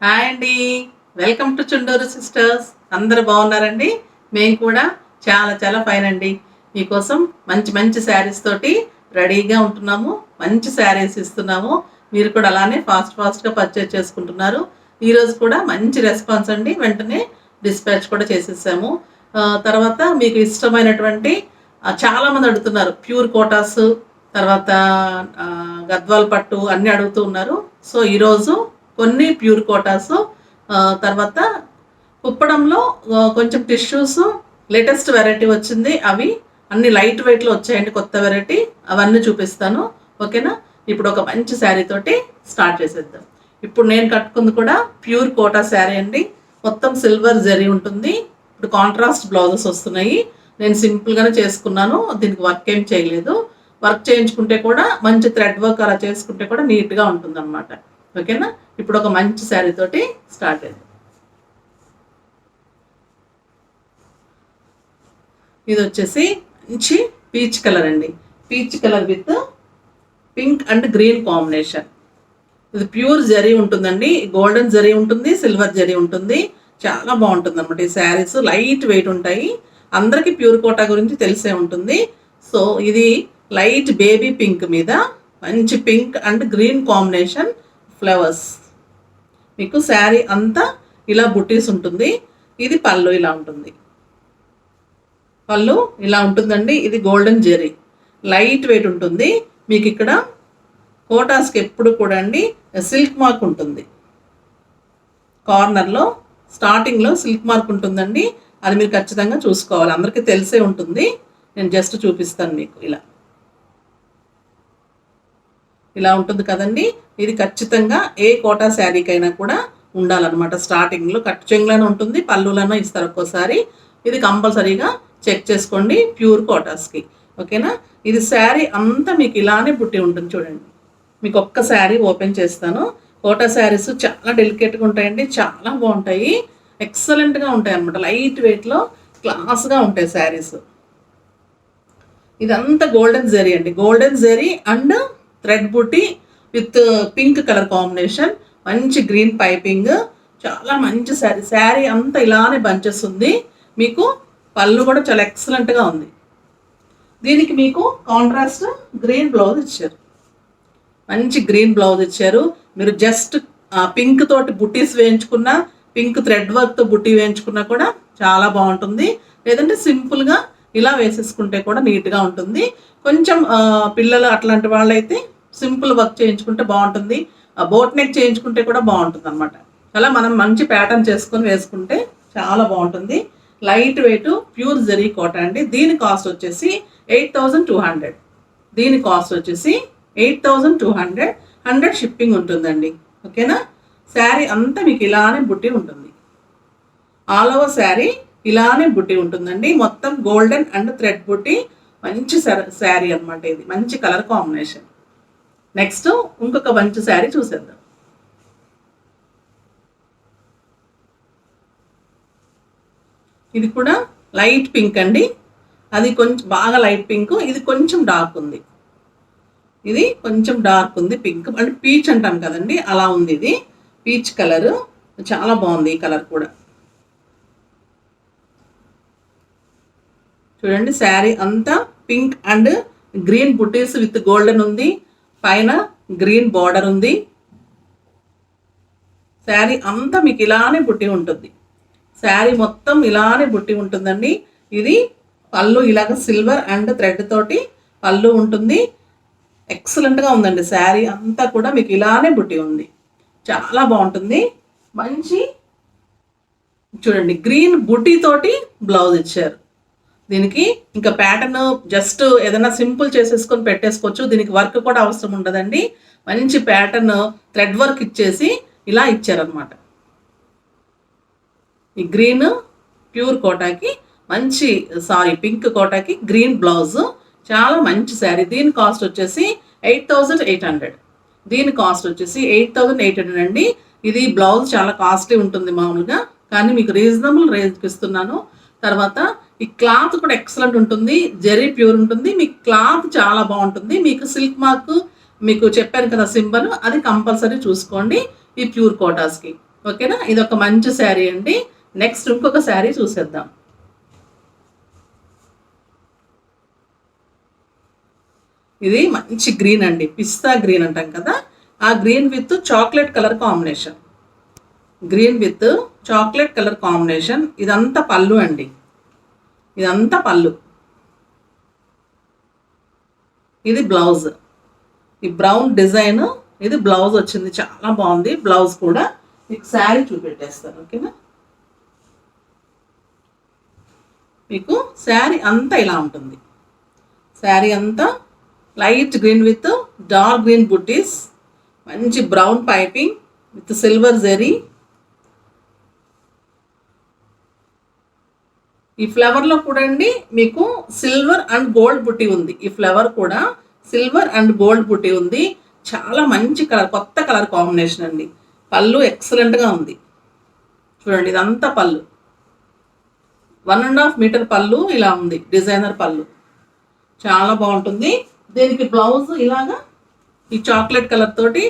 Hi అండి. Welcome to Chunduru sisters. అందరూ బాగున్నారండి? మేము కూడా చాలా చాలా ఫైన్ అండి. మీకోసం మంచి మంచి శారీస్ తోటి రెడీగా ఉంటున్నాము. మంచి శారీస్ ఇస్తున్నాము. మీరు కూడా అలానే ఫాస్ట్గా పర్చేజ్ చేసుకుంటున్నారు. ఈరోజు కూడా మంచి రెస్పాన్స్ అండి. వెంటనే డిస్పాచ్ కూడా చేసేసాము. తర్వాత మీకు ఇష్టమైనటువంటి చాలామంది అడుగుతున్నారు ప్యూర్ కోటాస్, తర్వాత గద్వాల్ పట్టు అన్నీ అడుగుతూ ఉన్నారు. సో ఈరోజు కొన్ని ప్యూర్ కోటాస్, తర్వాత కుప్పడంలో కొంచెం టిష్యూస్ లేటెస్ట్ వెరైటీ వచ్చింది. అవి అన్ని లైట్ వెయిట్లో వచ్చాయండి, కొత్త వెరైటీ. అవన్నీ చూపిస్తాను, ఓకేనా? ఇప్పుడు ఒక మంచి శారీ తోటి స్టార్ట్ చేసేద్దాం. ఇప్పుడు నేను కట్టుకుంది కూడా ప్యూర్ కోటా శారీ అండి. మొత్తం సిల్వర్ జరీ ఉంటుంది. ఇప్పుడు కాంట్రాస్ట్ బ్లౌజెస్ వస్తున్నాయి. నేను సింపుల్గానే చేసుకున్నాను, దీనికి వర్క్ ఏం చేయలేదు. వర్క్ చేయించుకుంటే కూడా మంచి థ్రెడ్ వర్క్ అలా చేసుకుంటే కూడా నీట్గా ఉంటుంది అనమాట, ఓకేనా? ఇప్పుడు ఒక మంచి శారీ తోటి స్టార్ట్ అయింది. ఇది వచ్చేసి మంచి పీచ్ కలర్ అండి. Peach colour with pink and green combination. ఇది ప్యూర్ జరీ ఉంటుందండి. గోల్డెన్ జరీ ఉంటుంది, సిల్వర్ జరీ ఉంటుంది. చాలా బాగుంటుంది అనమాట. ఈ శారీస్ లైట్ వెయిట్ ఉంటాయి. అందరికీ ప్యూర్ కోటా గురించి తెలిసే ఉంటుంది. సో ఇది లైట్ బేబీ పింక్ మీద మంచి pink and green combination flowers. మీకు శారీ అంతా ఇలా బుట్టీస్ ఉంటుంది. ఇది పళ్ళు ఇలా ఉంటుంది. పళ్ళు ఇలా ఉంటుందండి. ఇది గోల్డెన్ జెరీ, లైట్ వెయిట్ ఉంటుంది. మీకు ఇక్కడ కోటాస్కి ఎప్పుడు కూడా అండి సిల్క్ మార్క్ ఉంటుంది. కార్నర్లో స్టార్టింగ్లో సిల్క్ మార్క్ ఉంటుందండి. అది మీరు ఖచ్చితంగా చూసుకోవాలి. అందరికీ తెలిసే ఉంటుంది. నేను జస్ట్ చూపిస్తాను మీకు. ఇలా ఉంటుంది కదండి. ఇది ఖచ్చితంగా ఏ కోటా శారీకైనా కూడా ఉండాలన్నమాట. స్టార్టింగ్లో కట్ చెంగులను ఉంటుంది, పళ్ళులను ఇస్తారు ఒక్కోసారి. ఇది కంపల్సరీగా చెక్ చేసుకోండి ప్యూర్ కోటాస్కి, ఓకేనా? ఇది శారీ అంతా మీకు ఇలానే బుట్టి ఉంటుంది. చూడండి, మీకు ఒక్క శారీ ఓపెన్ చేస్తాను. కోటా శారీస్ చాలా డెలికేట్గా ఉంటాయండి, చాలా బాగుంటాయి, ఎక్సలెంట్గా ఉంటాయి అన్నమాట. లైట్ వెయిట్లో క్లాస్గా ఉంటాయి శారీస్. ఇదంతా గోల్డెన్ జెరీ అండి. గోల్డెన్ జెరీ అండ్ థ్రెడ్ బుట్టి విత్ పింక్ కలర్ కాంబినేషన్, మంచి గ్రీన్ పైపింగ్. చాలా మంచి శారీ. శారీ అంతా ఇలానే బంచెస్ ఉంది. మీకు పళ్ళు కూడా చాలా ఎక్సలెంట్గా ఉంది. దీనికి మీకు కాంట్రాస్ట్ గ్రీన్ బ్లౌజ్ ఇచ్చారు. మంచి గ్రీన్ బ్లౌజ్ ఇచ్చారు. మీరు జస్ట్ పింక్ తోటి బుట్టీస్ వేయించుకున్నా, పింక్ థ్రెడ్ వర్క్తో బుట్టి వేయించుకున్నా కూడా చాలా బాగుంటుంది. లేదంటే సింపుల్గా ఇలా వేసేసుకుంటే కూడా నీట్గా ఉంటుంది. కొంచెం పిల్లలు అట్లాంటి వాళ్ళైతే సింపుల్ వర్క్ చేయించుకుంటే బాగుంటుంది. బోట్ నెక్ చేయించుకుంటే కూడా బాగుంటుంది అనమాట. అలా మనం మంచి ప్యాటర్న్ చేసుకొని వేసుకుంటే చాలా బాగుంటుంది. లైట్ వెయిట్ ప్యూర్ జరీ కోట అండి. దీని కాస్ట్ వచ్చేసి 8200. దీని కాస్ట్ వచ్చేసి 8200. 100 షిప్పింగ్ ఉంటుందండి, ఓకేనా? శారీ అంతా మీకు ఇలానే బుట్టి ఉంటుంది. ఆల్ ఓవర్ శారీ ఇలానే బుట్టి ఉంటుందండి. మొత్తం గోల్డెన్ అండ్ థ్రెడ్ బుట్టి. మంచి శారీ అనమాట. ఇది మంచి కలర్ కాంబినేషన్. నెక్స్ట్ ఇంకొక మంచి శారీ చూసేద్దాం. ఇది కూడా లైట్ పింక్ అండి. అది కొంచెం బాగా లైట్ పింక్, ఇది కొంచెం డార్క్ ఉంది. ఇది కొంచెం డార్క్ ఉంది పింక్, అంటే పీచ్ అంటాం కదండి, అలా ఉంది. ఇది పీచ్ కలర్, చాలా బాగుంది ఈ కలర్ కూడా. చూడండి, శారీ అంతా pink and green buttis with golden ఉంది. పైన గ్రీన్ బార్డర్ ఉంది. శారీ అంతా మీకు ఇలానే బుట్టి ఉంటుంది. శారీ మొత్తం ఇలానే బుట్టి ఉంటుందండి. ఇది పళ్ళు ఇలాగ సిల్వర్ అండ్ థ్రెడ్ తోటి పళ్ళు ఉంటుంది. ఎక్సలెంట్గా ఉందండి. శారీ అంతా కూడా మీకు ఇలానే బుట్టి ఉంది. చాలా బాగుంటుంది. మంచి చూడండి, గ్రీన్ బుట్టి తోటి బ్లౌజ్ ఇచ్చారు. దీనికి ఇంకా ప్యాటర్న్ జస్ట్ ఏదైనా సింపుల్ చేసేసుకొని పెట్టేసుకోవచ్చు. దీనికి వర్క్ కూడా అవసరం ఉండదండి. మంచి ప్యాటర్న్ థ్రెడ్ వర్క్ ఇచ్చేసి ఇలా ఇచ్చారనమాట. ఈ గ్రీన్ ప్యూర్ కోటాకి పింక్ కోటాకి గ్రీన్ బ్లౌజ్. చాలా మంచి శారీ. దీని కాస్ట్ వచ్చేసి 8800. దీని కాస్ట్ వచ్చేసి 8800 అండి. ఇది బ్లౌజ్ చాలా కాస్ట్లీ ఉంటుంది మామూలుగా, కానీ మీకు రీజనబుల్ రేంజ్కి ఇస్తున్నాను. తర్వాత ఈ క్లాత్ కూడా ఎక్సలెంట్ ఉంటుంది. జెరీ ప్యూర్ ఉంటుంది. మీకు క్లాత్ చాలా బాగుంటుంది. మీకు సిల్క్ మార్క్ మీకు చెప్పాను కదా సింబల్, అది కంపల్సరీ చూసుకోండి ఈ ప్యూర్ కోటాస్కి. ఓకేనా, ఇది ఒక మంచి శారీ అండి. నెక్స్ట్ ఇంకొక శారీ చూసేద్దాం. ఇది మంచి గ్రీన్ అండి, పిస్తా గ్రీన్ అంటాం కదా, ఆ green with chocolate colour combination. Green with chocolate colour combination. ఇదంతా పళ్ళు అండి, ఇదంతా పళ్ళు. ఇది బ్లౌజ్, ఈ బ్రౌన్ డిజైన్, ఇది బ్లౌజ్ వచ్చింది. చాలా బాగుంది బ్లౌజ్ కూడా. మీకు శారీ చూపెట్టేస్తాను. ఓకేనా, మీకు శారీ అంతా ఇలా ఉంటుంది. శారీ అంతా light green with dark green buttis, మంచి brown piping with silver zari. ఈ ఫ్లవర్లో కూడా అండి మీకు సిల్వర్ అండ్ గోల్డ్ బుట్టి ఉంది. ఈ ఫ్లవర్ కూడా సిల్వర్ అండ్ గోల్డ్ బుట్టి ఉంది. చాలా మంచి కలర్, కొత్త కలర్ కాంబినేషన్ అండి. పళ్ళు ఎక్సలెంట్గా ఉంది. చూడండి, ఇదంతా పళ్ళు 1.5 మీటర్ పళ్ళు ఇలా ఉంది, డిజైనర్ పళ్ళు. చాలా బాగుంటుంది. దీనికి బ్లౌజ్ ఇలాగా ఈ చాక్లెట్ కలర్ తోటి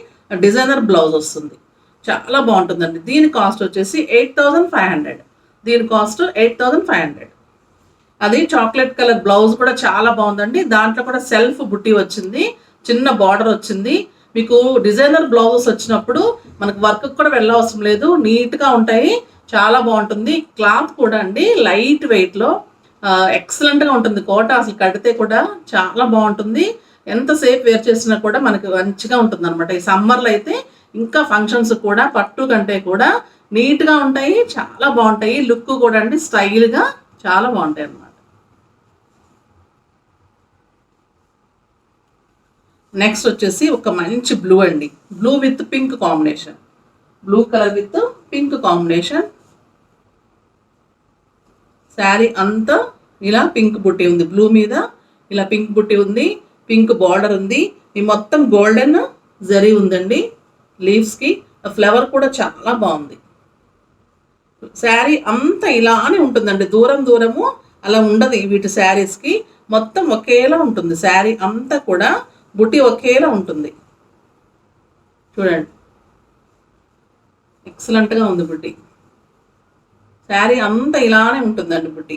డిజైనర్ బ్లౌజ్ వస్తుంది. చాలా బాగుంటుందండి. దీని కాస్ట్ వచ్చేసి 8500. దీని కాస్ట్ 8500. అది చాక్లెట్ కలర్ బ్లౌజ్ కూడా చాలా బాగుందండి. దాంట్లో కూడా సెల్ఫ్ బుట్టి వచ్చింది, చిన్న బార్డర్ వచ్చింది. మీకు డిజైనర్ బ్లౌజెస్ వచ్చినప్పుడు మనకు వర్క్ కూడా వెళ్ళవసరం లేదు, నీట్గా ఉంటాయి. చాలా బాగుంటుంది. క్లాత్ కూడా అండి లైట్ వెయిట్లో ఎక్సలెంట్గా ఉంటుంది. కోట అసలు కడితే కూడా చాలా బాగుంటుంది. ఎంతసేపు వేర్ చేసినా కూడా మనకు మంచిగా ఉంటుంది అనమాట. ఈ సమ్మర్లో అయితే ఇంకా ఫంక్షన్స్ కూడా పట్టు కంటే కూడా నీట్గా ఉంటాయి, చాలా బాగుంటాయి. లుక్ కూడా అండి స్టైల్గా చాలా బాగుంటాయి అన్నమాట. నెక్స్ట్ వచ్చేసి ఒక మంచి బ్లూ అండి, blue with pink combination. Blue colour with pink combination. Sari అంతా ఇలా పింక్ బుట్టి ఉంది, బ్లూ మీద ఇలా పింక్ బుట్టి ఉంది, పింక్ బార్డర్ ఉంది. ఈ మొత్తం గోల్డెన్ జరీ ఉందండి లీవ్స్కి. ఫ్లవర్ కూడా చాలా బాగుంది. శారీ అంతా ఇలానే ఉంటుందండి, దూరం దూరము అలా ఉండదు వీటి శారీస్కి. మొత్తం ఒకేలా ఉంటుంది శారీ అంతా కూడా, బుట్టి ఒకేలా ఉంటుంది. చూడండి, ఎక్సలెంట్గా ఉంది బుట్టి. శారీ అంతా ఇలానే ఉంటుందండి బుట్టి.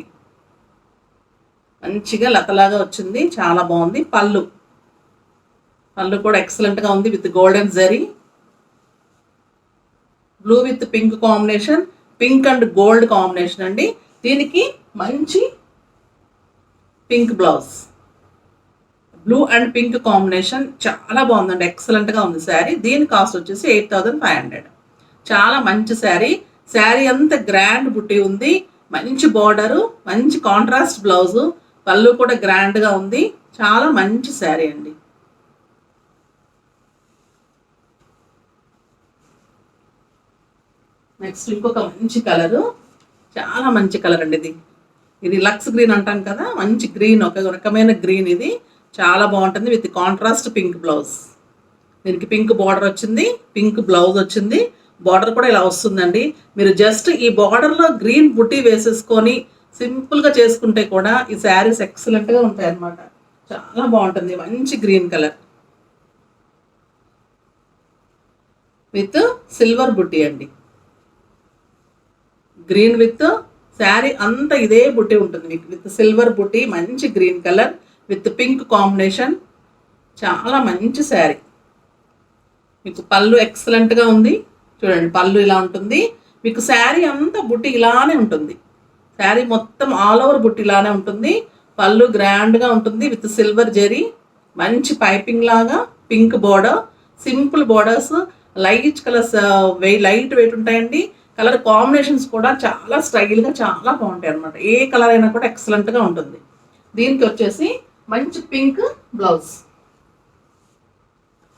మంచిగా లతలాగా వచ్చింది, చాలా బాగుంది. పళ్ళు కూడా ఎక్సలెంట్గా ఉంది with golden zari. Blue with pink combination, pink and gold combination అండి. దీనికి మంచి pink blouse, blue and pink combination. చాలా బాగుందండి, ఎక్సలెంట్గా ఉంది శారీ. దీని కాస్ట్ వచ్చేసి 8500. చాలా మంచి శారీ. శారీ అంతా గ్రాండ్ బుట్టి ఉంది, మంచి బార్డరు, మంచి కాంట్రాస్ట్ బ్లౌజు, పళ్ళు కూడా గ్రాండ్గా ఉంది. చాలా మంచి శారీ అండి. నెక్స్ట్ ఇంకొక మంచి కలరు, చాలా మంచి కలర్ అండి. ఇది లక్స్ గ్రీన్ అంటాం కదా, మంచి గ్రీన్, ఒక రకమైన గ్రీన్. ఇది చాలా బాగుంటుంది విత్ కాంట్రాస్ట్ పింక్ బ్లౌజ్. దీనికి పింక్ బార్డర్ వచ్చింది, పింక్ బ్లౌజ్ వచ్చింది. బార్డర్ కూడా ఇలా వస్తుందండి. మీరు జస్ట్ ఈ బార్డర్లో గ్రీన్ బుట్టి వేసేసుకొని సింపుల్గా చేసుకుంటే కూడా ఈ శారీస్ ఎక్సలెంట్గా ఉంటాయి అన్నమాట. చాలా బాగుంటుంది. మంచి గ్రీన్ కలర్ విత్ సిల్వర్ బుట్టి అండి. గ్రీన్ విత్ శారీ అంతా ఇదే బుట్టి ఉంటుంది మీకు, విత్ సిల్వర్ బుట్టి, మంచి green colour with pink combination. చాలా మంచి శారీ. మీకు పళ్ళు ఎక్సలెంట్గా ఉంది. చూడండి, పళ్ళు ఇలా ఉంటుంది. మీకు శారీ అంతా బుట్టి ఇలానే ఉంటుంది. శారీ మొత్తం ఆల్ ఓవర్ బుట్టి ఇలానే ఉంటుంది. పళ్ళు గ్రాండ్గా ఉంటుంది విత్ సిల్వర్ జెరీ, మంచి పైపింగ్ లాగా, pink border, simple borders, light colours, light weight ఉంటాయండి. కలర్ కాంబినేషన్స్ కూడా చాలా స్టైల్గా చాలా బాగుంటాయి అనమాట. ఏ కలర్ అయినా కూడా ఎక్సలెంట్గా ఉంటుంది. దీనికి వచ్చేసి మంచి పింక్ బ్లౌజ్,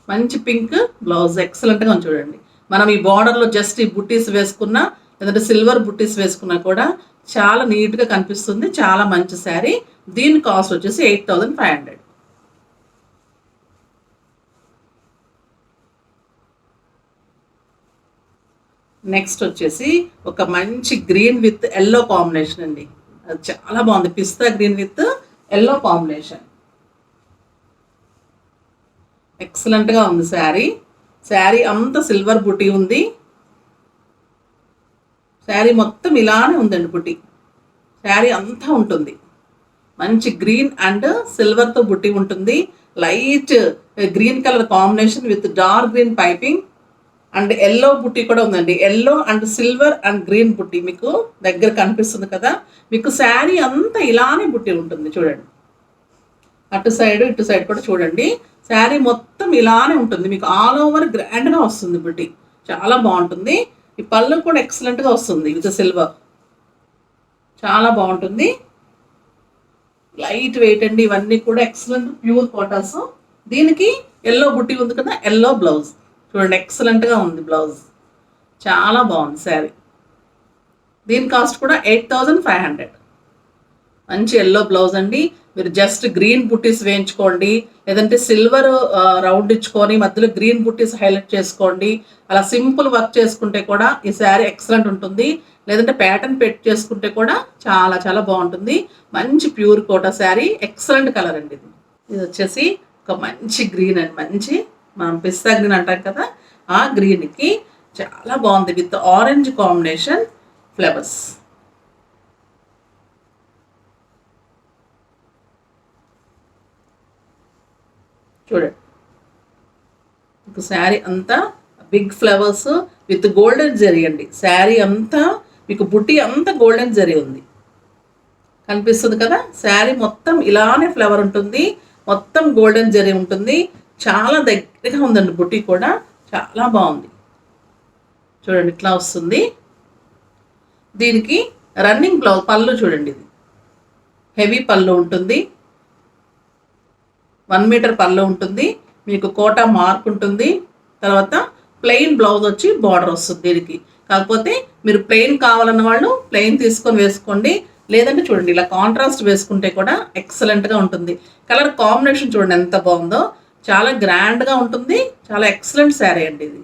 మంచి పింక్ బ్లౌజ్ ఎక్సలెంట్గా ఉంది. చూడండి, మనం ఈ బార్డర్లో జస్ట్ ఈ బుట్టీస్ వేసుకున్నా, లేదంటే సిల్వర్ బుట్టీస్ వేసుకున్నా కూడా చాలా నీట్గా కనిపిస్తుంది. చాలా మంచి శారీ. దీని కాస్ట్ వచ్చేసి 8500. నెక్స్ట్ వచ్చేసి ఒక మంచి గ్రీన్ విత్ ఎల్లో కాంబినేషన్ అండి. అది చాలా బాగుంది, పిస్తా గ్రీన్ విత్ ఎల్లో కాంబినేషన్. ఎక్సలెంట్గా ఉంది శారీ. శారీ అంతా సిల్వర్ బుటీ ఉంది. శారీ మొత్తం ఇలానే ఉందండి బుట్టి. శారీ అంతా ఉంటుంది. మంచి గ్రీన్ అండ్ సిల్వర్తో బుట్టి ఉంటుంది. Light green colour combination with dark green piping and yellow బుట్టి కూడా ఉందండి. Yellow and silver and green బుట్టి మీకు దగ్గర కనిపిస్తుంది కదా. మీకు శారీ అంతా ఇలానే బుట్టి ఉంటుంది చూడండి. అటు సైడ్ ఇటు సైడ్ కూడా చూడండి. శారీ మొత్తం ఇలానే ఉంటుంది. మీకు ఆల్ ఓవర్ గ్రాండ్గా వస్తుంది బుట్టి. చాలా బాగుంటుంది. ఈ పళ్ళు కూడా ఎక్సలెంట్గా వస్తుంది విత్ సిల్వర్. చాలా బాగుంటుంది. లైట్ వెయిట్ అండి. ఇవన్నీ కూడా ఎక్సలెంట్ ప్యూర్ కోటాస్. దీనికి ఎల్లో బుట్టి ఉంది కదా, ఎల్లో బ్లౌజ్ చూడండి. ఎక్సలెంట్గా ఉంది బ్లౌజ్. చాలా బాగుంది శారీ. దీని కాస్ట్ కూడా 8500. మంచి ఎల్లో బ్లౌజ్ అండి. మీరు జస్ట్ గ్రీన్ బుట్టీస్ వేయించుకోండి, లేదంటే సిల్వర్ రౌండ్ ఇచ్చుకొని మధ్యలో గ్రీన్ బుట్టీస్ హైలైట్ చేసుకోండి. అలా సింపుల్ వర్క్ చేసుకుంటే కూడా ఈ శారీ ఎక్సలెంట్ ఉంటుంది. లేదంటే ప్యాటర్న్ పెట్టి చేసుకుంటే కూడా చాలా చాలా బాగుంటుంది. మంచి pure Kota sari. Excellent colour అండి ఇది. ఇది వచ్చేసి ఒక మంచి గ్రీన్ అండి. మంచి మనం పిస్తా గ్రీన్ అంటాం కదా, ఆ గ్రీన్కి చాలా బాగుంది విత్ ఆరెంజ్ కాంబినేషన్ ఫ్లవర్స్. చూడండి, మీకు శారీ అంతా big flowers with golden zari అండి. శారీ అంతా మీకు బుట్టి అంతా గోల్డెన్ జరీ ఉంది, కనిపిస్తుంది కదా. శారీ మొత్తం ఇలానే ఫ్లవర్ ఉంటుంది, మొత్తం గోల్డెన్ జరీ ఉంటుంది. చాలా దగ్గరగా ఉందండి బుట్టి కూడా. చాలా బాగుంది చూడండి, ఇట్లా వస్తుంది. దీనికి రన్నింగ్ బ్లౌజ్ పళ్ళు చూడండి. ఇది హెవీ పళ్ళు ఉంటుంది, 1 మీటర్ పళ్ళు ఉంటుంది. మీకు కోటా మార్క్ ఉంటుంది. తర్వాత ప్లెయిన్ బ్లౌజ్ వచ్చి బార్డర్ వస్తుంది దీనికి. కాకపోతే మీరు ప్లెయిన్ కావాలన్న వాళ్ళు ప్లెయిన్ తీసుకొని వేసుకోండి, లేదంటే చూడండి ఇలా కాంట్రాస్ట్ వేసుకుంటే కూడా ఎక్సలెంట్గా ఉంటుంది. కలర్ కాంబినేషన్ చూడండి ఎంత బాగుందో. చాలా గ్రాండ్గా ఉంటుంది. చాలా ఎక్సలెంట్ శారీ అండి ఇది.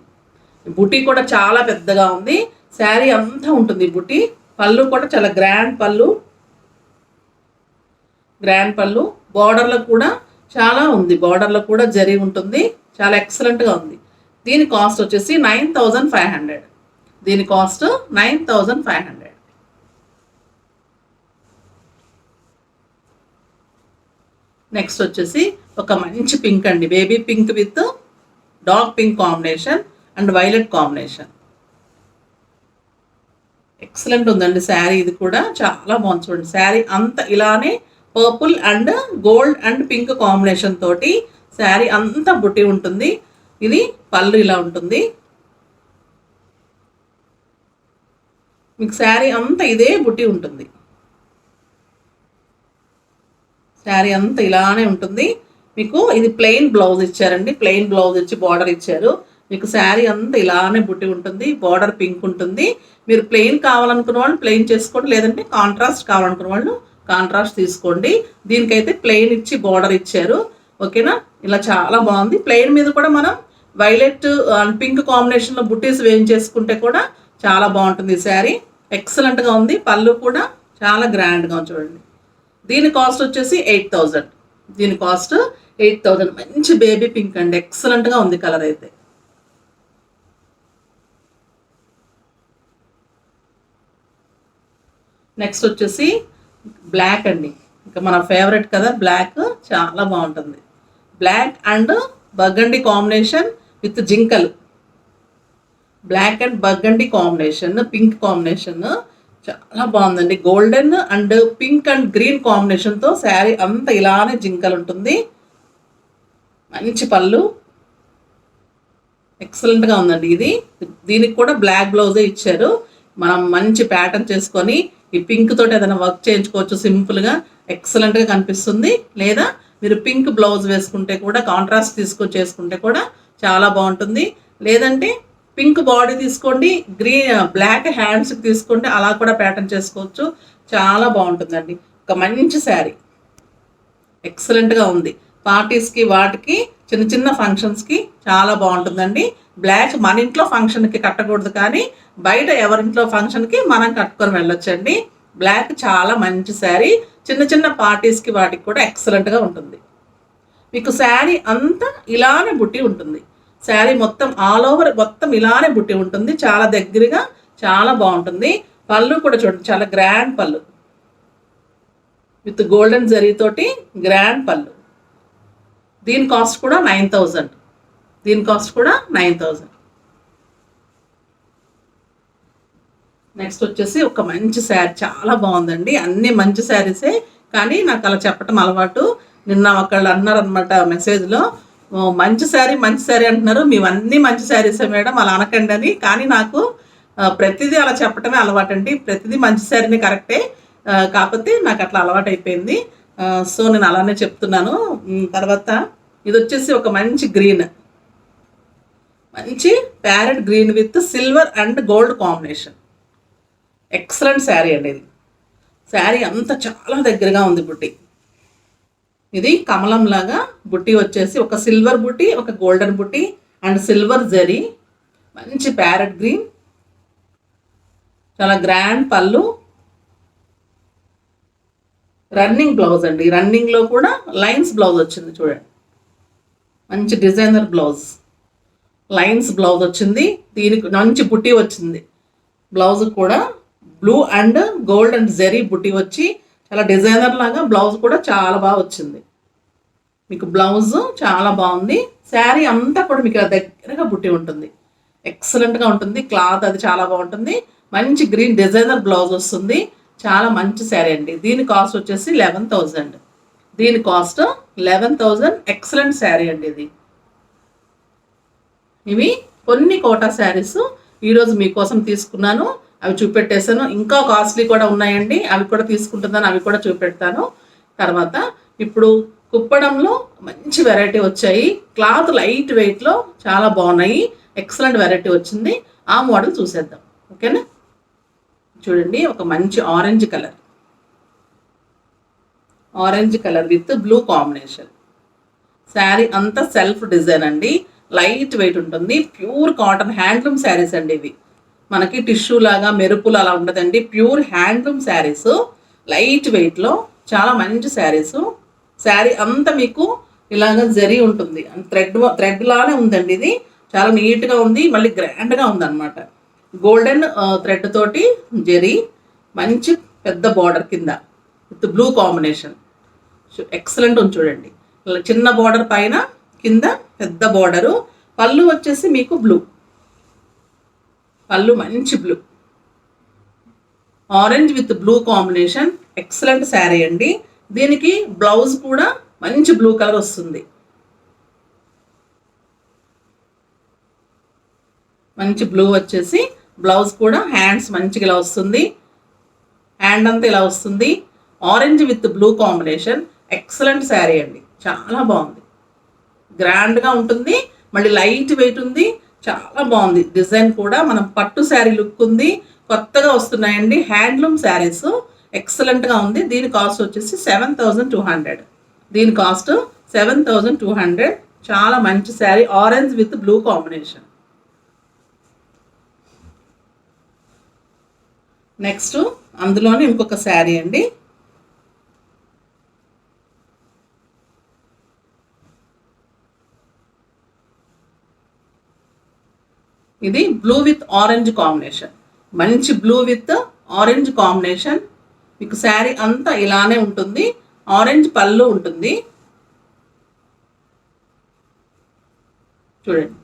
బుటీ కూడా చాలా పెద్దగా ఉంది. శారీ అంతా ఉంటుంది బుటీ. పళ్ళు కూడా చాలా గ్రాండ్ పళ్ళు. బార్డర్లో కూడా చాలా ఉంది. బార్డర్లో కూడా జరీ ఉంటుంది. చాలా ఎక్సలెంట్గా ఉంది. దీని కాస్ట్ వచ్చేసి 9500. దీని కాస్ట్ 9500. నెక్స్ట్ వచ్చేసి ఒక మంచి పింక్ అండి. Baby pink with dark pink combination and violet combination. Excellent ఉందండి శారీ. ఇది కూడా చాలా బాగుంది చూడండి. శారీ అంతా ఇలానే purple and gold and pink combination తోటి శారీ అంతా బుట్టి ఉంటుంది. ఇది పళ్ళు ఇలా ఉంటుంది. మీకు శారీ అంతా ఇదే బుట్టి ఉంటుంది. శారీ అంతా ఇలానే ఉంటుంది. మీకు ఇది ప్లెయిన్ బ్లౌజ్ ఇచ్చారండి. ప్లెయిన్ బ్లౌజ్ ఇచ్చి బార్డర్ ఇచ్చారు. మీకు శారీ అంతా ఇలానే బుట్టి ఉంటుంది. బార్డర్ పింక్ ఉంటుంది. మీరు ప్లెయిన్ కావాలనుకున్న వాళ్ళు ప్లెయిన్ చేసుకోండి, లేదంటే కాంట్రాస్ట్ కావాలనుకున్న వాళ్ళు కాంట్రాస్ట్ తీసుకోండి. దీనికైతే ప్లెయిన్ ఇచ్చి బార్డర్ ఇచ్చారు. ఓకేనా, ఇలా చాలా బాగుంది. ప్లెయిన్ మీద కూడా మనం వైలెట్ అండ్ పింక్ కాంబినేషన్లో బుట్టీస్ వేయించేసుకుంటే కూడా చాలా బాగుంటుంది. ఈ శారీ ఎక్సలెంట్గా ఉంది. పళ్ళు కూడా చాలా గ్రాండ్గా ఉంది చూడండి. దీని కాస్ట్ వచ్చేసి 8000. దీని కాస్ట్ 8000. మంచి బేబీ పింక్ అండి. ఎక్సలెంట్గా ఉంది కలర్ అయితే. నెక్స్ట్ వచ్చేసి బ్లాక్ అండి. ఇంకా మన ఫేవరెట్ కదా బ్లాక్. చాలా బాగుంటుంది. Black and burgundy combination with జింకలు. Black and burgundy combination, pink combination చాలా బాగుందండి. Golden and pink and green కాంబినేషన్తో శారీ అంతా ఇలానే జింకలు ఉంటుంది. మంచి పళ్ళు. ఎక్సలెంట్గా ఉందండి ఇది. దీనికి కూడా బ్లాక్ బ్లౌజే ఇచ్చారు. మనం మంచి ప్యాటర్న్ చేసుకొని ఈ పింక్ తోటి ఏదైనా వర్క్ చేయించుకోవచ్చు సింపుల్గా. ఎక్సలెంట్గా కనిపిస్తుంది. లేదా మీరు పింక్ బ్లౌజ్ వేసుకుంటే కూడా కాంట్రాస్ట్ తీసుకొని చేసుకుంటే కూడా చాలా బాగుంటుంది. లేదంటే పింక్ బాడీ తీసుకోండి, బ్లాక్ హ్యాండ్స్కి తీసుకోండి, అలా కూడా ప్యాటర్న్ చేసుకోవచ్చు. చాలా బాగుంటుందండి. ఒక మంచి శారీ ఎక్సలెంట్గా ఉంది. పార్టీస్కి వాటికి చిన్న చిన్న ఫంక్షన్స్కి చాలా బాగుంటుందండి. బ్లాక్ మన ఇంట్లో ఫంక్షన్కి కట్టకూడదు, కానీ బయట ఎవరింట్లో ఫంక్షన్కి మనం కట్టుకొని వెళ్ళొచ్చండి. బ్లాక్ చాలా మంచి శారీ. చిన్న చిన్న పార్టీస్కి వాటికి కూడా ఎక్సలెంట్గా ఉంటుంది. మీకు శారీ అంతా ఇలానే బుట్టి ఉంటుంది. శారీ మొత్తం ఆల్ ఓవర్ మొత్తం ఇలానే బుట్టి ఉంటుంది. చాలా దగ్గరగా చాలా బాగుంటుంది. పళ్ళు కూడా చూడండి, చాలా గ్రాండ్ పళ్ళు విత్ గోల్డెన్ జరీ తోటి గ్రాండ్ పళ్ళు. దీని కాస్ట్ కూడా 9,000. దీని కాస్ట్ కూడా 9,000. నెక్స్ట్ వచ్చేసి ఒక మంచి శారీ, చాలా బాగుందండి. అన్ని మంచి శారీసే, కానీ నాకు అలా చెప్పటం అలవాటు. నిన్న ఒకళ్ళు అన్నారు అనమాట మెసేజ్లో, మంచి శారీ అంటున్నారు, మేమన్నీ మంచి శారీసే మేడం, అలా అనకండి అని. కానీ నాకు ప్రతిదీ అలా చెప్పటమే అలవాటు అండి. ప్రతిదీ మంచి శారీనే, కరెక్టే, కాకపోతే నాకు అట్లా అలవాటు అయిపోయింది. సో నేను అలానే చెప్తున్నాను. తర్వాత ఇది వచ్చేసి ఒక మంచి గ్రీన్, మంచి parrot green with silver and gold combination. Excellent sari అండి ఇది. శారీ అంతా చాలా దగ్గరగా ఉంది బుట్టి. ఇది కమలం లాగా బుట్టి వచ్చేసి ఒక సిల్వర్ బుట్టి, ఒక గోల్డెన్ బుట్టి అండ్ సిల్వర్ జరీ. మంచి ప్యారెట్ గ్రీన్, చాలా గ్రాండ్ పళ్ళు. రన్నింగ్ బ్లౌజ్ అండి. రన్నింగ్లో కూడా లైన్స్ బ్లౌజ్ వచ్చింది చూడండి. మంచి డిజైనర్ బ్లౌజ్, లైన్స్ బ్లౌజ్ వచ్చింది. దీనికి మంచి బుట్టి వచ్చింది. బ్లౌజ్ కూడా blue and gold and zari బుట్టి వచ్చి చాలా డిజైనర్ లాగా బ్లౌజ్ కూడా చాలా బాగా వచ్చింది. మీకు బ్లౌజ్ చాలా బాగుంది. శారీ అంతా కూడా మీకు దగ్గరగా బుట్టి ఉంటుంది. ఎక్సలెంట్గా ఉంటుంది. క్లాత్ అది చాలా బాగుంటుంది. మంచి గ్రీన్ డిజైనర్ బ్లౌజ్ వస్తుంది. చాలా మంచి శారీ అండి. దీని కాస్ట్ వచ్చేసి 11,000. దీని కాస్ట్ 11,000. ఎక్సలెంట్ శారీ అండి ఇది. ఇవి కొన్ని కోటా శారీస్ ఈరోజు మీకోసం తీసుకున్నాను, అవి చూపెట్టేశాను. ఇంకా కాస్ట్లీ కూడా ఉన్నాయండి, అవి కూడా తీసుకుంటున్నాను, అవి కూడా చూపెడతాను తర్వాత. ఇప్పుడు కుప్పడంలో మంచి వెరైటీ వచ్చాయి. క్లాత్ లైట్ వెయిట్లో చాలా బాగున్నాయి. ఎక్సలెంట్ వెరైటీ వచ్చింది. ఆ మోడల్ చూసేద్దాం, ఓకేనా? చూడండి, ఒక మంచి orange colour, orange colour with blue combination. Sari అంతా సెల్ఫ్ డిజైన్ అండి. లైట్ వెయిట్ ఉంటుంది. ప్యూర్ కాటన్ హ్యాండ్లూమ్ శారీస్ అండి ఇవి. మనకి టిష్యూ లాగా మెరుపులు అలా ఉండదండి. ప్యూర్ హ్యాండ్లూమ్ శారీస్, లైట్ వెయిట్లో చాలా మంచి శారీస్. శారీ అంతా మీకు ఇలాగ జరీ ఉంటుంది, థ్రెడ్ లానే ఉందండి. ఇది చాలా నీట్గా ఉంది, మళ్ళీ గ్రాండ్గా ఉందన్నమాట. గోల్డెన్ థ్రెడ్ తోటి జరీ, మంచి పెద్ద బార్డర్ కింద విత్ బ్లూ కాంబినేషన్. ఎక్సలెంట్ ఉంది చూడండి. చిన్న బార్డర్ పైన కింద పెద్ద బార్డరు. పళ్ళు వచ్చేసి మీకు బ్లూ పళ్ళు, మంచి blue, orange with blue combination. Excellent sari అండి. దీనికి బ్లౌజ్ కూడా మంచి బ్లూ కలర్ వస్తుంది. మంచి బ్లూ వచ్చేసి బ్లౌజ్ కూడా హ్యాండ్స్ మంచిగా ఇలా వస్తుంది. హ్యాండ్ అంతా ఇలా వస్తుంది. Orange with blue combination. Excellent sari అండి, చాలా బాగుంది. గ్రాండ్గా ఉంటుంది, మళ్ళీ లైట్ వెయిట్ ఉంది, చాలా బాగుంది. డిజైన్ కూడా మనం పట్టు శారీ లుక్ ఉంది. కొత్తగా వస్తున్నాయండి హ్యాండ్లూమ్ శారీస్. ఎక్సలెంట్గా ఉంది. దీని కాస్ట్ వచ్చేసి 7,200. దీని కాస్ట్ 7,200. చాలా మంచి sari, orange with blue combination. Next అందులోనే ఇంకొక శారీ అండి. ఇది బ్లూ విత్ ఆరెంజ్ కాంబినేషన్. మంచి బ్లూ విత్ ఆరెంజ్ కాంబినేషన్. మీకు శారీ అంతా ఇలానే ఉంటుంది. ఆరెంజ్ పళ్ళు ఉంటుంది చూడండి.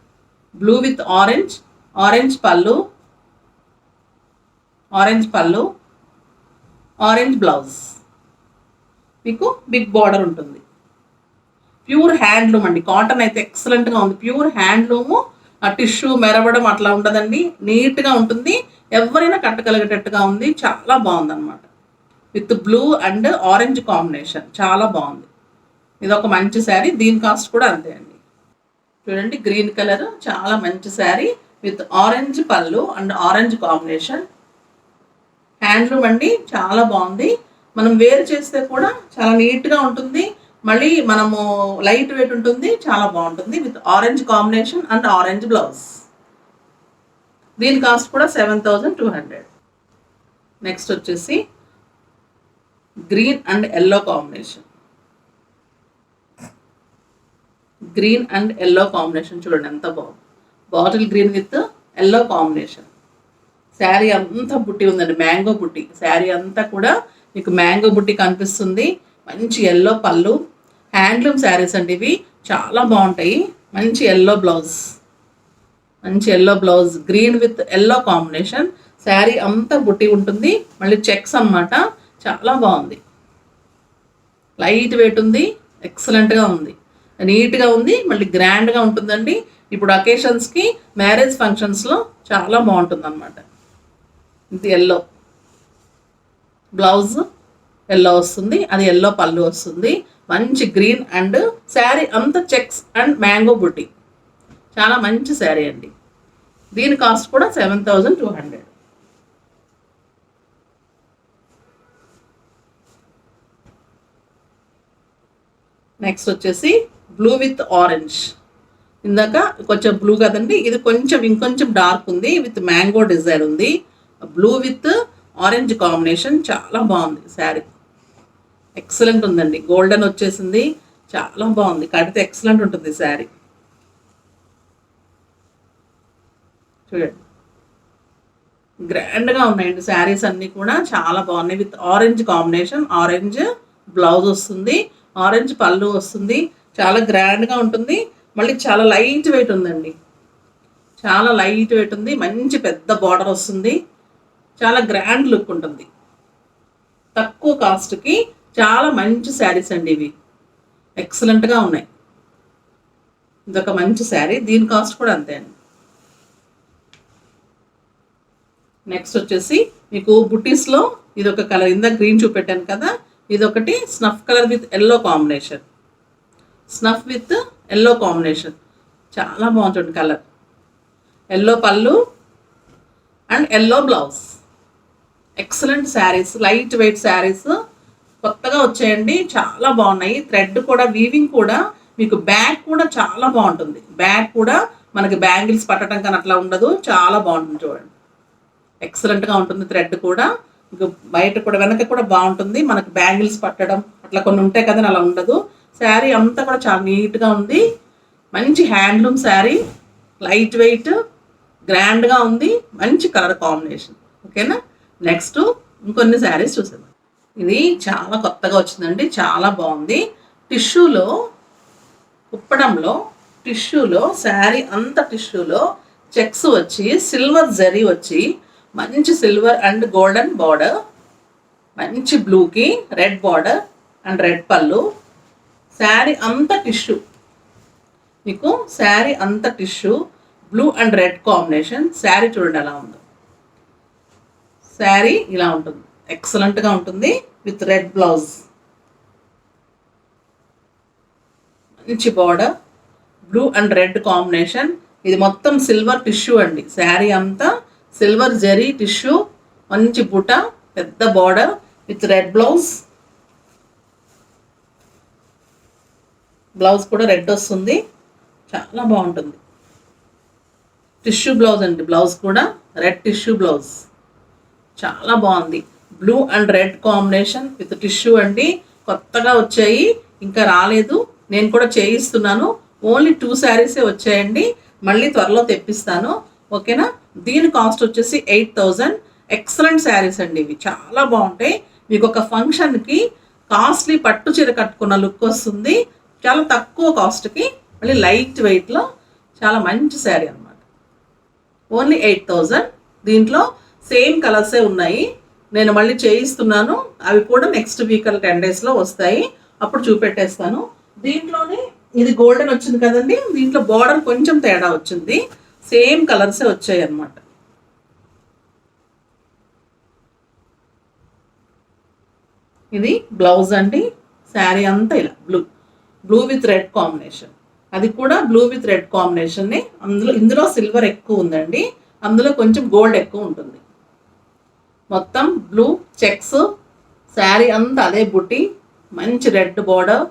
బ్లూ విత్ ఆరెంజ్, ఆరెంజ్ పళ్ళు, ఆరెంజ్ పళ్ళు, ఆరెంజ్ బ్లౌజ్. మీకు బిగ్ బార్డర్ ఉంటుంది. ప్యూర్ హ్యాండ్లూమ్ అండి. కాటన్ అయితే ఎక్సలెంట్గా ఉంది. Pure handloom. ఆ టిష్యూ మెరవడం అట్లా ఉండదండి, నీట్గా ఉంటుంది. ఎవరైనా కట్టగలిగేటట్టుగా ఉంది. చాలా బాగుంది అనమాట. With blue and orange combination, చాలా బాగుంది. ఇది ఒక మంచి శారీ. దీని కాస్ట్ కూడా అంతే అండి. చూడండి, గ్రీన్ కలర్, చాలా మంచి శారీ విత్ ఆరెంజ్ పళ్ళు అండ్ ఆరెంజ్ కాంబినేషన్. హ్యాండ్లూమ్ అండి, చాలా బాగుంది. మనం వేర్ చేస్తే కూడా చాలా నీట్గా ఉంటుంది. మళ్ళీ మనము లైట్ వెయిట్ ఉంటుంది, చాలా బాగుంటుంది. With orange combination and orange blouse. దీని కాస్ట్ కూడా 7,200. నెక్స్ట్ వచ్చేసి green and yellow combination. Green and yellow combination చూడండి ఎంత బాగుంది. Bottle green with yellow combination. Sari అంతా బుట్టి ఉందండి, మ్యాంగో బుట్టి. శారీ అంతా కూడా మీకు మ్యాంగో బుట్టి కనిపిస్తుంది. మంచి ఎల్లో పళ్ళు, హ్యాండ్లూమ్ శారీస్ అండి ఇవి, చాలా బాగుంటాయి. మంచి ఎల్లో బ్లౌజ్, మంచి yellow blouse, green with yellow combination. Sari అంతా బుట్టి ఉంటుంది, మళ్ళీ చెక్స్ అన్నమాట. చాలా బాగుంది, లైట్ వెయిట్ ఉంది, ఎక్సలెంట్గా ఉంది, నీట్గా ఉంది, మళ్ళీ గ్రాండ్గా ఉంటుందండి. ఇప్పుడు అకేషన్స్కి, మ్యారేజ్ ఫంక్షన్స్లో చాలా బాగుంటుంది అన్నమాట. ఇది ఎల్లో బ్లౌజ్, ఎల్లో వస్తుంది, అది ఎల్లో పళ్ళు వస్తుంది. మంచి గ్రీన్ అండ్ శారీ అంతా చెక్స్ అండ్ మ్యాంగో బుట్టి, చాలా మంచి శారీ అండి. దీని కాస్ట్ కూడా 7200. నెక్స్ట్ వచ్చేసి బ్లూ విత్ ఆరెంజ్. ఇందాక కొంచెం బ్లూ కదండి, ఇది కొంచెం ఇంకొంచెం డార్క్ ఉంది, విత్ మ్యాంగో డిజైన్ ఉంది. బ్లూ విత్ ఆరెంజ్ కాంబినేషన్, చాలా బాగుంది శారీ, ఎక్సలెంట్ ఉందండి. గోల్డెన్ వచ్చేసింది, చాలా బాగుంది, కడితే ఎక్సలెంట్ ఉంటుంది శారీ. చూడండి, గ్రాండ్గా ఉన్నాయండి శారీస్ అన్నీ కూడా, చాలా బాగున్నాయి. With orange combination, orange blouse వస్తుంది, ఆరెంజ్ పళ్ళు వస్తుంది, చాలా గ్రాండ్గా ఉంటుంది. మళ్ళీ చాలా లైట్ వెయిట్ ఉందండి, చాలా లైట్ వెయిట్ ఉంది. మంచి పెద్ద బార్డర్ వస్తుంది, చాలా గ్రాండ్ లుక్ ఉంటుంది. తక్కువ కాస్ట్కి చాలా మంచి శారీస్ అండి ఇవి, ఎక్సలెంట్గా ఉన్నాయి. ఇదొక మంచి శారీ, దీని కాస్ట్ కూడా అంతే అండి. నెక్స్ట్ వచ్చేసి మీకు బుటీస్లో ఇదొక కలర్, ఇందాక గ్రీన్ చూపెట్టాను కదా, ఇదొకటి snuff colour with yellow combination, snuff with yellow combination, చాలా బాగుంటుంది కలర్. ఎల్లో పళ్ళు and yellow blouse, excellent saris, light weight saris, కొత్తగా వచ్చాయండి, చాలా బాగున్నాయి. థ్రెడ్ కూడా, వీవింగ్ కూడా, మీకు బ్యాక్ కూడా చాలా బాగుంటుంది. బ్యాక్ కూడా మనకి బ్యాంగిల్స్ పట్టడం కానీ అట్లా ఉండదు, చాలా బాగుంటుంది. చూడండి, ఎక్సలెంట్గా ఉంటుంది. థ్రెడ్ కూడా మీకు బయట కూడా, వెనక కూడా బాగుంటుంది. మనకి బ్యాంగిల్స్ పట్టడం అట్లా కొన్ని ఉంటాయి కదా, అలా ఉండదు. శారీ అంతా కూడా చాలా నీట్గా ఉంది. మంచి హ్యాండ్లూమ్ శారీ, లైట్ వెయిట్, గ్రాండ్గా ఉంది, మంచి కలర్ కాంబినేషన్. ఓకేనా. నెక్స్ట్ ఇంకొన్ని శారీస్ చూసేద్దాం. ఇది చాలా కొత్తగా వచ్చిందండి, చాలా బాగుంది. టిష్యూలో, కుప్పడంలో టిష్యూలో, శారీ అంత టిష్యూలో చెక్స్ వచ్చి, సిల్వర్ జరీ వచ్చి, మంచి సిల్వర్ అండ్ గోల్డెన్ బార్డర్, మంచి బ్లూకి రెడ్ బార్డర్ అండ్ రెడ్ పళ్ళు. శారీ అంత టిష్యూ, మీకు శారీ అంత tissue, blue and red combination. Sari చూడండి ఎలా ఉందో, శారీ ఇలా ఉంటుంది, ఎక్సలెంట్గా ఉంటుంది, విత్ రెడ్ బ్లౌజ్, మంచి border, blue and red combination. ఇది మొత్తం సిల్వర్ టిష్యూ అండి, శారీ అంతా సిల్వర్ జరీ టిష్యూ, మంచి బుట్ట, పెద్ద border with red blouse. Blouse కూడా రెడ్ వస్తుంది, చాలా బాగుంటుంది. టిష్యూ బ్లౌజ్ అండి, బ్లౌజ్ కూడా రెడ్ టిష్యూ బ్లౌజ్, చాలా బాగుంది. Blue and red combination with tissue అండి, కొత్తగా వచ్చాయి, ఇంకా రాలేదు. నేను కూడా చేయిస్తున్నాను, ఓన్లీ 2 శారీసే వచ్చాయండి, మళ్ళీ త్వరలో తెప్పిస్తాను. ఓకేనా. దీని కాస్ట్ వచ్చేసి 8000. ఎక్సలెంట్ శారీస్ అండి ఇవి, చాలా బాగుంటాయి. మీకు ఒక ఫంక్షన్కి కాస్ట్లీ పట్టు చీర కట్టుకున్న లుక్ వస్తుంది, చాలా తక్కువ కాస్ట్కి, మళ్ళీ లైట్ వెయిట్లో, చాలా మంచి శారీ అనమాట. ఓన్లీ 8000. దీంట్లో సేమ్ కలర్సే ఉన్నాయి, నేను మళ్ళీ చేయిస్తున్నాను. అవి కూడా నెక్స్ట్ వీక్ 10 డేస్లో వస్తాయి, అప్పుడు చూపెట్టేస్తాను. దీంట్లోనే ఇది గోల్డెన్ వచ్చింది కదండి, దీంట్లో బార్డర్ కొంచెం తేడా వచ్చింది, సేమ్ కలర్సే వచ్చాయి అన్నమాట. ఇది బ్లౌజ్ అండి, శారీ అంతా ఇలా బ్లూ విత్ రెడ్ కాంబినేషన్, అది కూడా బ్లూ విత్ రెడ్ కాంబినేషన్ని. ఇందులో సిల్వర్ ఎక్కువ ఉందండి, అందులో కొంచెం గోల్డ్ ఎక్కువ ఉంటుంది. మొత్తం బ్లూ చెక్స్, శారీ అంతా అదే బుట్టి, మంచి రెడ్ బార్డర్,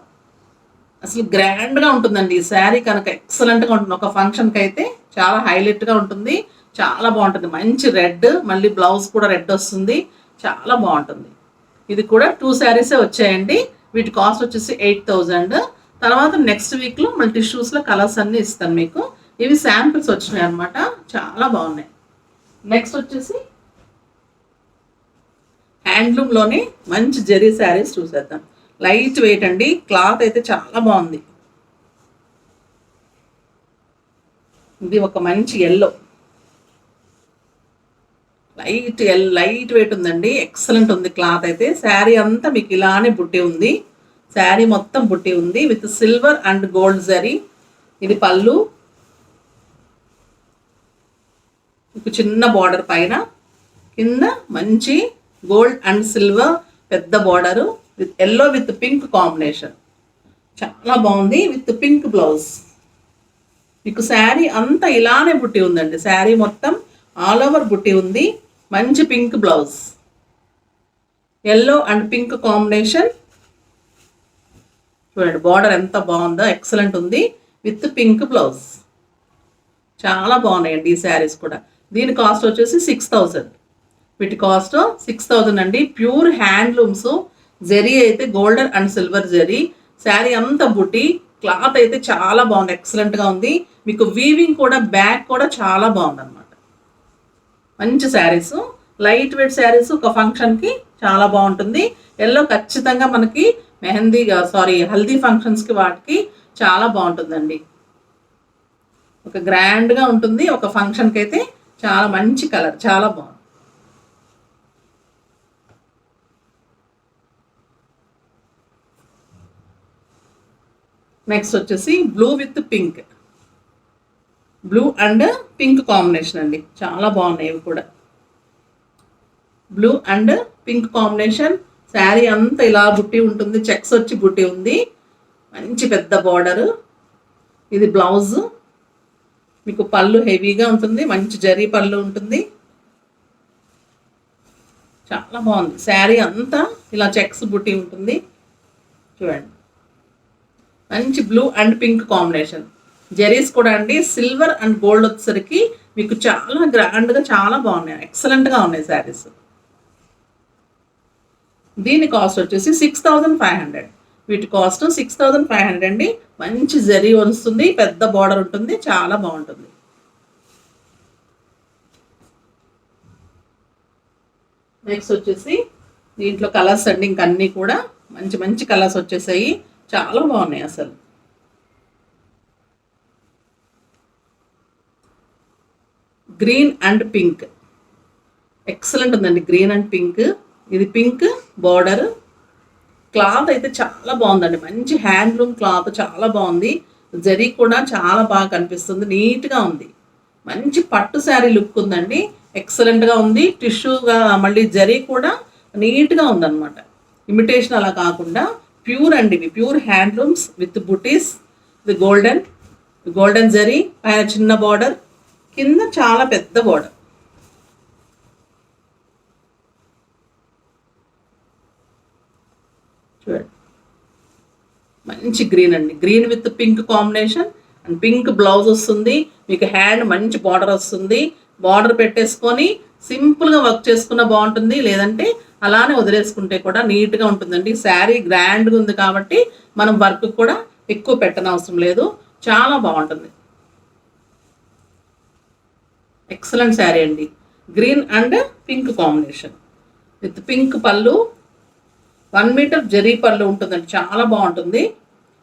అసలు గ్రాండ్గా ఉంటుందండి ఈ శారీ కనుక, ఎక్సలెంట్గా ఉంటుంది. ఒక ఫంక్షన్కి అయితే చాలా హైలైట్గా ఉంటుంది, చాలా బాగుంటుంది. మంచి రెడ్, మళ్ళీ బ్లౌజ్ కూడా రెడ్ వస్తుంది, చాలా బాగుంటుంది. ఇది కూడా 2 శారీసే వచ్చాయండి, వీటి కాస్ట్ వచ్చేసి 8000. తర్వాత నెక్స్ట్ వీక్లో మళ్ళీ టిష్యూస్లో కలర్స్ అన్నీ ఇస్తాను మీకు. ఇవి శాంపిల్స్ వచ్చినాయి అనమాట, చాలా బాగున్నాయి. నెక్స్ట్ వచ్చేసి హ్యాండ్లూమ్లోనే మంచి జరీ శారీస్ చూసేద్దాం. లైట్ వెయిట్ అండి, క్లాత్ అయితే చాలా బాగుంది. ఇది ఒక మంచి ఎల్లో, లైట్ వెయిట్ ఉందండి, ఎక్సలెంట్ ఉంది క్లాత్ అయితే. శారీ అంతా మీకు ఇలానే బుట్టి ఉంది, శారీ మొత్తం బుట్టి ఉంది with silver and gold zari. ఇది పళ్ళు, మీకు చిన్న బార్డర్ పైన, కింద మంచి గోల్డ్ అండ్ సిల్వర్ పెద్ద border with yellow with pink combination. చాలా బాగుంది విత్ పింక్ బ్లౌజ్. మీకు శారీ అంతా ఇలానే బుట్టి ఉందండి, శారీ మొత్తం ఆల్ ఓవర్ బుట్టి ఉంది. మంచి pink blouse, yellow and pink combination. చూడండి బార్డర్ ఎంత బాగుందో, ఎక్సలెంట్ ఉంది విత్ పింక్ బ్లౌజ్. చాలా బాగున్నాయండి ఈ శారీస్ కూడా. దీని కాస్ట్ వచ్చేసి 6000. వీటి కాస్ట్ 6000 అండి. ప్యూర్ హ్యాండ్లూమ్స్, జరీ అయితే golden and silver zari. Sari అంతా బుట్టి, క్లాత్ అయితే చాలా బాగుంది, ఎక్సలెంట్గా ఉంది. మీకు వీవింగ్ కూడా బ్యాక్ కూడా చాలా బాగుంది అనమాట. మంచి శారీస్, లైట్ వెయిట్ శారీస్, ఒక ఫంక్షన్కి చాలా బాగుంటుంది. ఎల్లో ఖచ్చితంగా మనకి మెహందీ హల్దీ ఫంక్షన్స్కి వాటికి చాలా బాగుంటుందండి. ఒక గ్రాండ్గా ఉంటుంది, ఒక ఫంక్షన్కి అయితే చాలా మంచి కలర్, చాలా బాగుంది. నెక్స్ట్ వచ్చేసి blue with pink, blue and pink combination అండి, చాలా బాగున్నాయి ఇవి కూడా. Blue and pink combination. Sari అంతా ఇలా బుట్టి ఉంటుంది, చెక్స్ వచ్చి బుట్టి ఉంది, మంచి పెద్ద బార్డరు. ఇది బ్లౌజ్, మీకు పళ్ళు హెవీగా ఉంటుంది, మంచి జరీ పళ్ళు ఉంటుంది. చాలా బాగుంది శారీ అంతా ఇలా చెక్స్ బుట్టి ఉంటుంది. చూడండి మంచి blue and pink combination. Zaris కూడా అండి సిల్వర్ అండ్ గోల్డ్ వచ్చేసరికి మీకు చాలా గ్రాండ్గా చాలా బాగున్నాయి, ఎక్సలెంట్గా ఉన్నాయి శారీస్. దీని కాస్ట్ వచ్చేసి 6500. వీటి కాస్ట్ 6500 అండి. మంచి జరీ వస్తుంది, పెద్ద బార్డర్ ఉంటుంది, చాలా బాగుంటుంది. నెక్స్ట్ వచ్చేసి దీంట్లో కలర్స్ అండి, ఇంకన్నీ కూడా మంచి మంచి కలర్స్ వచ్చేసాయి, చాలా బాగున్నాయి అసలు. గ్రీన్ అండ్ పింక్, ఎక్సలెంట్ ఉందండి గ్రీన్ అండ్ పింక్. ఇది పింక్ బార్డర్, క్లాత్ అయితే చాలా బాగుందండి, మంచి హ్యాండ్లూమ్ క్లాత్, చాలా బాగుంది. జరీ కూడా చాలా బాగా కనిపిస్తుంది, నీట్గా ఉంది. మంచి పట్టు శారీ లుక్ ఉందండి, ఎక్సలెంట్గా ఉంది. టిష్యూగా మళ్ళీ జరీ కూడా నీట్గా ఉందన్నమాట, ఇమిటేషన్ అలా కాకుండా ప్యూర్ అండి. ఇవి pure handlooms with buttis, with golden zari, పైన చిన్న బార్డర్, కింద చాలా పెద్ద బార్డర్. చూడండి మంచి గ్రీన్ అండి, green with pink combination and pink blouse వస్తుంది. మీకు హ్యాండ్ మంచి బార్డర్ వస్తుంది, బార్డర్ పెట్టేసుకొని సింపుల్గా వర్క్ చేసుకున్న బాగుంటుంది, లేదంటే అలానే వదిలేసుకుంటే కూడా నీట్గా ఉంటుందండి. శారీ గ్రాండ్గా ఉంది కాబట్టి మనం వర్క్ కూడా ఎక్కువ పెట్టనవసరం లేదు, చాలా బాగుంటుంది. ఎక్సలెంట్ శారీ అండి, green and pink combination with pink పళ్ళు, 1 మీటర్ జరీ పళ్ళు ఉంటుందండి, చాలా బాగుంటుంది.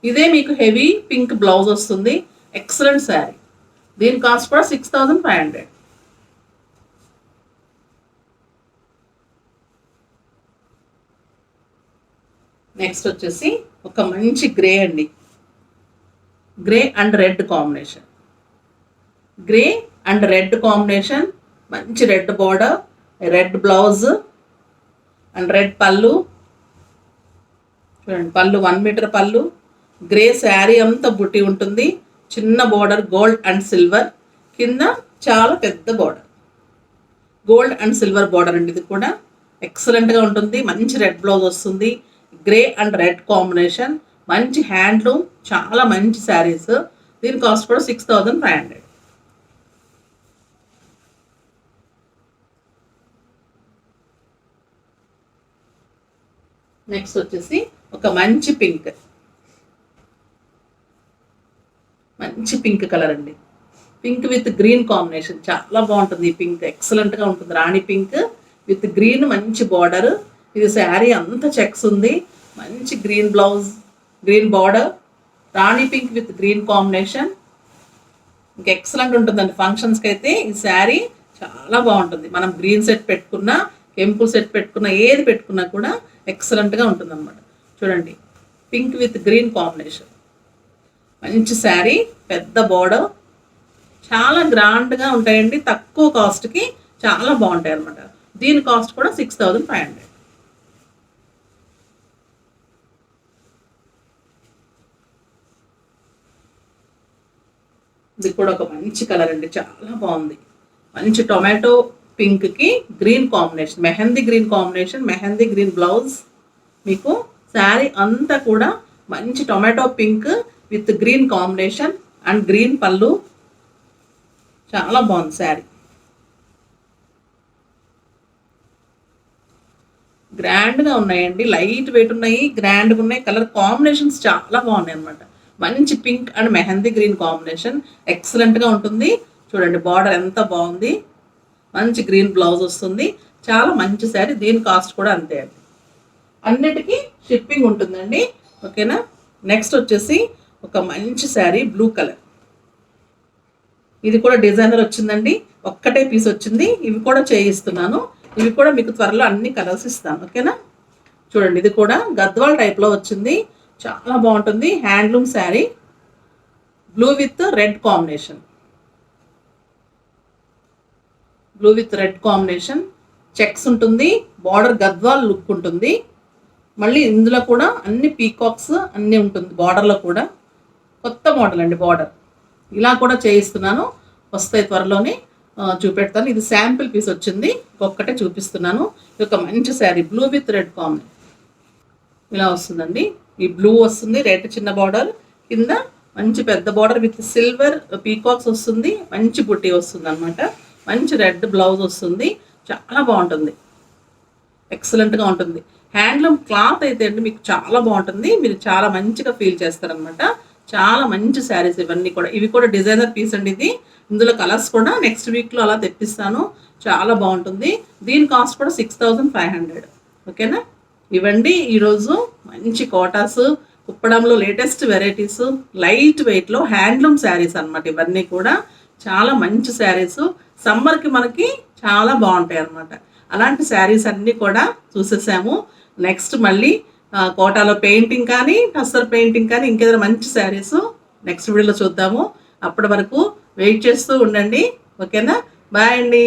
ఇదే మీకు హెవీ పింక్ బ్లౌజ్ వస్తుంది, ఎక్సలెంట్ శారీ. దీని కాస్ట్ కూడా 6500. నెక్స్ట్ వచ్చేసి ఒక మంచి గ్రే అండి, grey and red combination. Grey and red combination, మంచి red border, red blouse and red pallu. చూడండి పళ్ళు 1 మీటర్ పళ్ళు, గ్రే శారీ అంతా బుట్టి ఉంటుంది, చిన్న బార్డర్ గోల్డ్ అండ్ సిల్వర్, కింద చాలా పెద్ద border, gold and silver border అండి. ఇది కూడా ఎక్సలెంట్గా ఉంటుంది, మంచి రెడ్ బ్లౌజ్ వస్తుంది. గ్రే అండ్ రెడ్ కాంబినేషన్, మంచి హ్యాండ్లూమ్, చాలా మంచి శారీస్. దీని కాస్ట్ కూడా 6500. నెక్స్ట్ వచ్చేసి ఒక మంచి పింక్, మంచి పింక్ కలర్ అండి, పింక్ విత్ గ్రీన్ కాంబినేషన్, చాలా బాగుంటుంది. ఈ పింక్ ఎక్సలెంట్గా ఉంటుంది, రాణి పింక్ విత్ గ్రీన్, మంచి బార్డర్. ఇది శారీ అంతా చెక్స్ ఉంది, మంచి green blouse, green border, Rani pink with green combination. ఇంకా ఎక్సలెంట్ ఉంటుందండి ఫంక్షన్స్కి అయితే ఈ శారీ చాలా బాగుంటుంది. మనం గ్రీన్ సెట్ పెట్టుకున్నా, కెంపుల్ సెట్ పెట్టుకున్నా, ఏది పెట్టుకున్నా కూడా ఎక్సలెంట్గా ఉంటుంది అనమాట. చూడండి, పింక్ విత్ గ్రీన్ కాంబినేషన్, మంచి శారీ, పెద్ద బార్డర్, చాలా గ్రాండ్గా ఉంటాయండి. తక్కువ కాస్ట్కి చాలా బాగుంటాయి అనమాట. దీని కాస్ట్ కూడా 6500. ఇది కూడా ఒక మంచి కలర్ అండి, చాలా బాగుంది. మంచి టొమాటో పింక్కి green combination, mehndi green combination, mehndi green blouse. మీకు శారీ అంతా కూడా మంచి tomato pink with green combination and green pallu. చాలా బాగుంది శారీ. గ్రాండ్గా ఉన్నాయండి, లైట్ వెయిట్ ఉన్నాయి, గ్రాండ్గా ఉన్నాయి. కలర్ కాంబినేషన్స్ చాలా బాగున్నాయి అనమాట. మంచి pink and mehndi green combination ఎక్సలెంట్గా ఉంటుంది. చూడండి, బార్డర్ ఎంత బాగుంది, మంచి గ్రీన్ బ్లౌజ్ వస్తుంది. చాలా మంచి శారీ. దీని కాస్ట్ కూడా అంతే అండి. అన్నిటికీ షిప్పింగ్ ఉంటుందండి. ఓకేనా. నెక్స్ట్ వచ్చేసి ఒక మంచి శారీ, బ్లూ కలర్. ఇది కూడా డిజైనర్ వచ్చిందండి, ఒక్కటే పీస్ వచ్చింది. ఇవి కూడా చేయిస్తున్నాను, ఇవి కూడా మీకు త్వరలో అన్ని కలర్స్ ఇస్తాను. ఓకేనా. చూడండి, ఇది కూడా గద్వాల్ టైప్లో వచ్చింది, చాలా బాగుంటుంది. Handloom sari, blue with red combination, blue with red combination, checks ఉంటుంది, బార్డర్ గద్వాల్ లుక్ ఉంటుంది. మళ్ళీ ఇందులో కూడా అన్ని పీకాక్స్ అన్నీ ఉంటుంది బార్డర్లో కూడా. కొత్త మోడల్ అండి బార్డర్. ఇలా కూడా చేయిస్తున్నాను, వస్తాయి త్వరలోనే చూపెడతాను. ఇది శాంపిల్ పీస్ వచ్చింది, ఒక్కటే చూపిస్తున్నాను. ఇది ఒక మంచి sari, blue with red combination ఇలా వస్తుందండి. ఈ బ్లూ వస్తుంది, రెడ్ చిన్న బార్డర్, కింద మంచి పెద్ద బార్డర్ విత్ సిల్వర్ పీకాక్స్ వస్తుంది, మంచి బుట్టి వస్తుంది అనమాట. మంచి రెడ్ బ్లౌజ్ వస్తుంది, చాలా బాగుంటుంది, ఎక్సలెంట్గా ఉంటుంది. హ్యాండ్లూమ్ క్లాత్ అయితే అండి మీకు చాలా బాగుంటుంది, మీరు చాలా మంచిగా ఫీల్ చేస్తారనమాట. చాలా మంచి శారీస్ ఇవన్నీ కూడా. ఇవి కూడా డిజైనర్ పీస్ అండి ఇది. ఇందులో కలర్స్ కూడా నెక్స్ట్ వీక్లో అలా తెప్పిస్తాను, చాలా బాగుంటుంది. దీని కాస్ట్ కూడా 6500. ఓకేనా. ఇవండి ఈరోజు మంచి కోటాస్, కుప్పడంలో లేటెస్ట్ వెరైటీస్, లైట్ వెయిట్లో హ్యాండ్లూమ్ శారీస్ అనమాట. ఇవన్నీ కూడా చాలా మంచి శారీస్, సమ్మర్కి మనకి చాలా బాగుంటాయి అనమాట. అలాంటి శారీస్ అన్నీ కూడా చూసేసాము. నెక్స్ట్ మళ్ళీ కోటాలో పెయింటింగ్ కానీ, టస్సర్ పెయింటింగ్ కానీ, ఇంకేదైనా మంచి శారీస్ నెక్స్ట్ వీడియోలో చూద్దాము. అప్పటి వరకు వెయిట్ చేస్తూ ఉండండి. ఓకేనా. బాయ్ అండి.